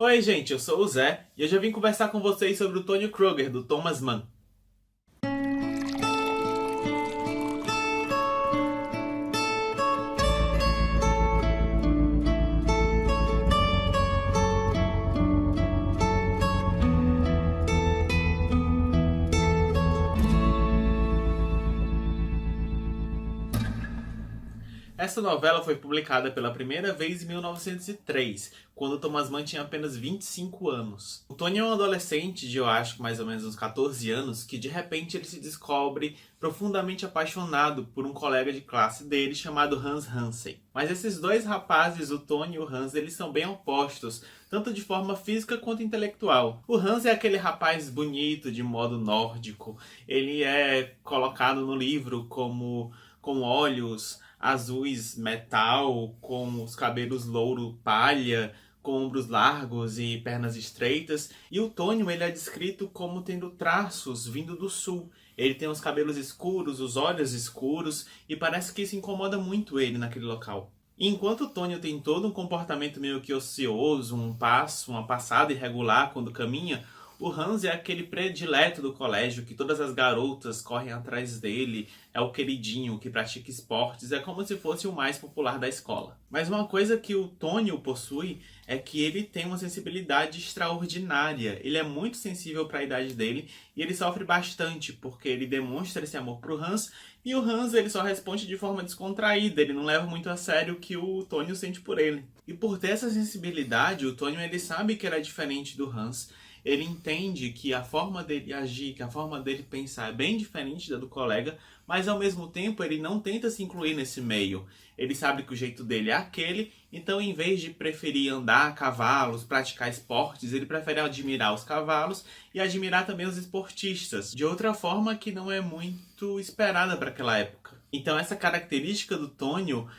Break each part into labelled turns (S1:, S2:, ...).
S1: Oi, gente, eu sou o Zé e hoje eu vim conversar com vocês sobre o Tony Kruger, do Thomas Mann. Essa novela foi publicada pela primeira vez em 1903, quando Thomas Mann tinha apenas 25 anos. O Tony é um adolescente de, eu acho, que mais ou menos uns 14 anos, que de repente ele se descobre profundamente apaixonado por um colega de classe dele chamado Hans Hansen. Mas esses dois rapazes, o Tony e o Hans, eles são bem opostos, tanto de forma física quanto intelectual. O Hans é aquele rapaz bonito, de modo nórdico. Ele é colocado no livro como com olhos azuis metal, com os cabelos louro palha, com ombros largos e pernas estreitas. E o Tônio, ele é descrito como tendo traços vindo do sul. Ele tem os cabelos escuros, os olhos escuros, e parece que isso incomoda muito ele naquele local. E enquanto o Tônio tem todo um comportamento meio que ocioso, uma passada irregular quando caminha, o Hans é aquele predileto do colégio, que todas as garotas correm atrás dele, é o queridinho que pratica esportes, é como se fosse o mais popular da escola. Mas uma coisa que o Tônio possui é que ele tem uma sensibilidade extraordinária. Ele é muito sensível para a idade dele e ele sofre bastante, porque ele demonstra esse amor pro Hans, e o Hans ele só responde de forma descontraída, ele não leva muito a sério o que o Tônio sente por ele. E por ter essa sensibilidade, o Tônio ele sabe que ele é diferente do Hans. Ele entende que a forma dele agir, que a forma dele pensar é bem diferente da do colega, mas ao mesmo tempo ele não tenta se incluir nesse meio. Ele sabe que o jeito dele é aquele, então em vez de preferir andar a cavalos, praticar esportes, ele prefere admirar os cavalos e admirar também os esportistas, de outra forma que não é muito esperada para aquela época. Então essa característica do Tônio,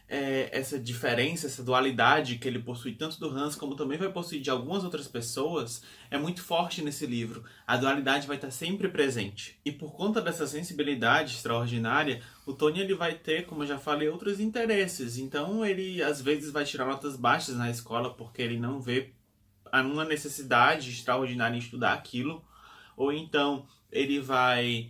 S1: essa diferença, essa dualidade que ele possui tanto do Hans como também vai possuir de algumas outras pessoas, é muito forte nesse livro. A dualidade vai estar sempre presente. E por conta dessa sensibilidade extraordinária, o Tony ele vai ter, como eu já falei, outros interesses. Então ele às vezes vai tirar notas baixas na escola porque ele não vê uma necessidade extraordinária em estudar aquilo. Ou então ele vai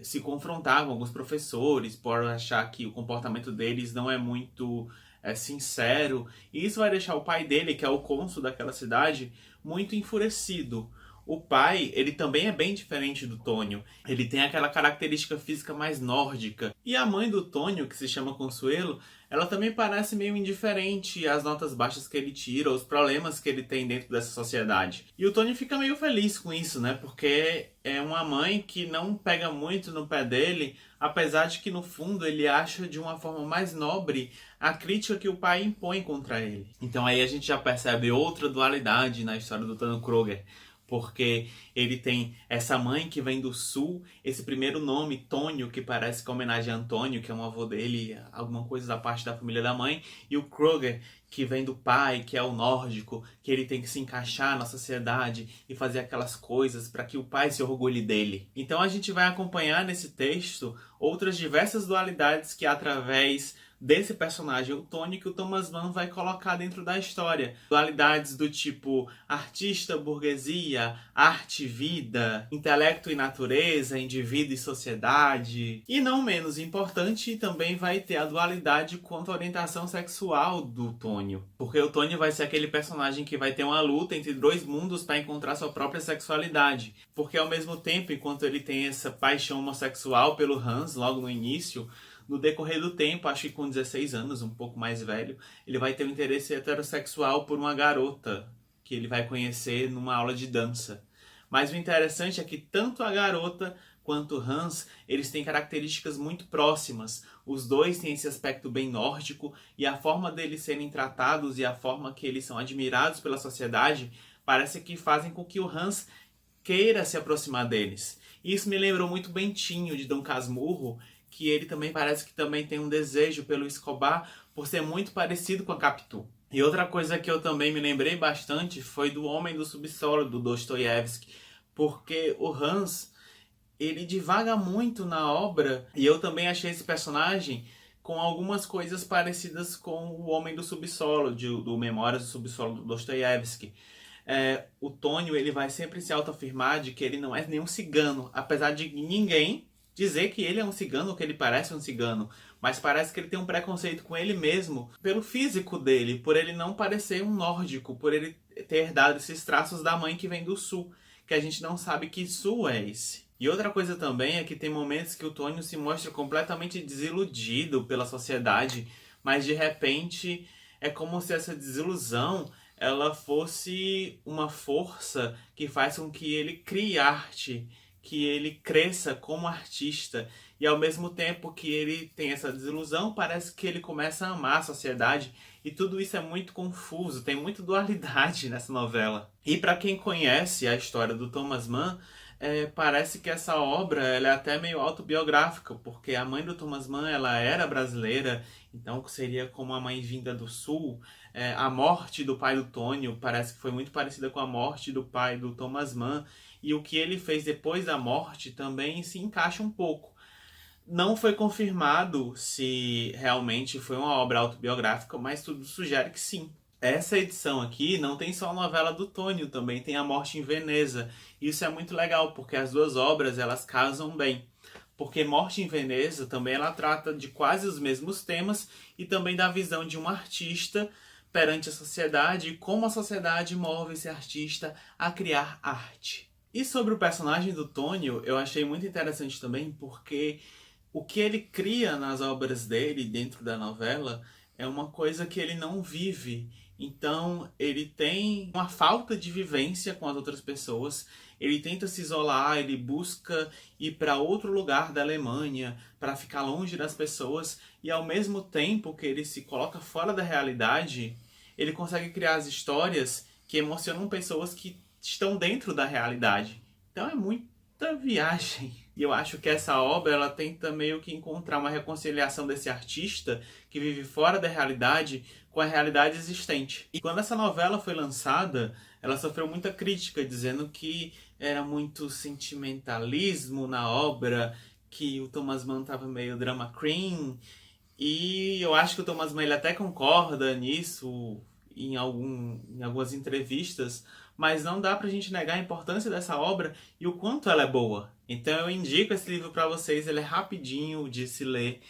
S1: se confrontar com alguns professores por achar que o comportamento deles não é muito sincero. E isso vai deixar o pai dele, que é o cônsul daquela cidade, muito enfurecido. O pai, ele também é bem diferente do Tônio. Ele tem aquela característica física mais nórdica. E a mãe do Tônio, que se chama Consuelo, ela também parece meio indiferente às notas baixas que ele tira, aos problemas que ele tem dentro dessa sociedade. E o Tônio fica meio feliz com isso, né? Porque é uma mãe que não pega muito no pé dele, apesar de que no fundo ele acha de uma forma mais nobre a crítica que o pai impõe contra ele. Então aí a gente já percebe outra dualidade na história do Tony Kruger. Porque ele tem essa mãe que vem do sul, esse primeiro nome, Tônio, que parece com homenagem a Antônio, que é um avô dele, alguma coisa da parte da família da mãe, e o Kruger, que vem do pai, que é o nórdico, que ele tem que se encaixar na sociedade e fazer aquelas coisas para que o pai se orgulhe dele. Então a gente vai acompanhar nesse texto outras diversas dualidades que através desse personagem, o Tony, que o Thomas Mann vai colocar dentro da história. Dualidades do tipo artista, burguesia, arte e vida, intelecto e natureza, indivíduo e sociedade. E não menos importante, também vai ter a dualidade quanto à orientação sexual do Tônio. Porque o Tônio vai ser aquele personagem que vai ter uma luta entre dois mundos para encontrar sua própria sexualidade. Porque ao mesmo tempo, enquanto ele tem essa paixão homossexual pelo Hans, logo no início, no decorrer do tempo, acho que com 16 anos, um pouco mais velho, ele vai ter um interesse heterossexual por uma garota que ele vai conhecer numa aula de dança. Mas o interessante é que tanto a garota quanto o Hans, eles têm características muito próximas. Os dois têm esse aspecto bem nórdico e a forma deles serem tratados e a forma que eles são admirados pela sociedade parece que fazem com que o Hans queira se aproximar deles. Isso me lembrou muito Bentinho, de Dom Casmurro, que ele também parece que também tem um desejo pelo Escobar por ser muito parecido com a Capitu. E outra coisa que eu também me lembrei bastante foi do Homem do Subsolo, do Dostoiévski, porque o Hans, ele divaga muito na obra, e eu também achei esse personagem com algumas coisas parecidas com O Homem do Subsolo, do Memórias do Subsolo do Dostoiévski. O Tonio ele vai sempre se autoafirmar de que ele não é nenhum cigano, apesar de ninguém dizer que ele é um cigano ou que ele parece um cigano, mas parece que ele tem um preconceito com ele mesmo pelo físico dele, por ele não parecer um nórdico, por ele ter herdado esses traços da mãe que vem do sul, que a gente não sabe que sul é esse. E outra coisa também é que tem momentos que o Tonio se mostra completamente desiludido pela sociedade, mas de repente é como se essa desilusão ela fosse uma força que faz com que ele crie arte, que ele cresça como artista. E ao mesmo tempo que ele tem essa desilusão, parece que ele começa a amar a sociedade. E tudo isso é muito confuso, tem muita dualidade nessa novela. E para quem conhece a história do Thomas Mann, parece que essa obra ela é até meio autobiográfica, porque a mãe do Thomas Mann ela era brasileira, então seria como a mãe vinda do sul. A morte do pai do Tonio parece que foi muito parecida com a morte do pai do Thomas Mann, e o que ele fez depois da morte também se encaixa um pouco. Não foi confirmado se realmente foi uma obra autobiográfica, mas tudo sugere que sim. Essa edição aqui não tem só a novela do Tonio, também tem A Morte em Veneza. Isso é muito legal, porque as duas obras elas casam bem. Porque Morte em Veneza também ela trata de quase os mesmos temas e também da visão de um artista perante a sociedade e como a sociedade move esse artista a criar arte. E sobre o personagem do Tonio, eu achei muito interessante também porque o que ele cria nas obras dele dentro da novela é uma coisa que ele não vive. Então ele tem uma falta de vivência com as outras pessoas, ele tenta se isolar, ele busca ir para outro lugar da Alemanha para ficar longe das pessoas, e ao mesmo tempo que ele se coloca fora da realidade, ele consegue criar as histórias que emocionam pessoas que estão dentro da realidade. Então é muita viagem. E eu acho que essa obra ela tenta meio que encontrar uma reconciliação desse artista que vive fora da realidade com a realidade existente. E quando essa novela foi lançada, ela sofreu muita crítica, dizendo que era muito sentimentalismo na obra, que o Thomas Mann estava meio drama queen. E eu acho que o Thomas Mann ele até concorda nisso em algumas entrevistas, mas não dá pra gente negar a importância dessa obra e o quanto ela é boa. Então eu indico esse livro pra vocês, ele é rapidinho de se ler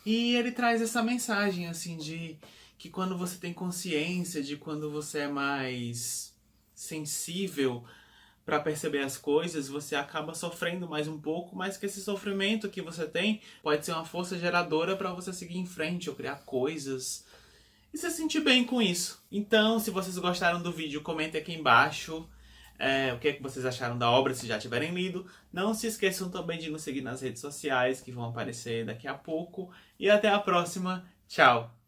S1: e ele traz essa mensagem assim de que quando você tem consciência, de quando você é mais sensível para perceber as coisas, você acaba sofrendo mais um pouco, mas que esse sofrimento que você tem pode ser uma força geradora para você seguir em frente ou criar coisas e se sentir bem com isso. Então, se vocês gostaram do vídeo, comentem aqui embaixo o que é que vocês acharam da obra, se já tiverem lido. Não se esqueçam também de nos seguir nas redes sociais, que vão aparecer daqui a pouco. E até a próxima. Tchau!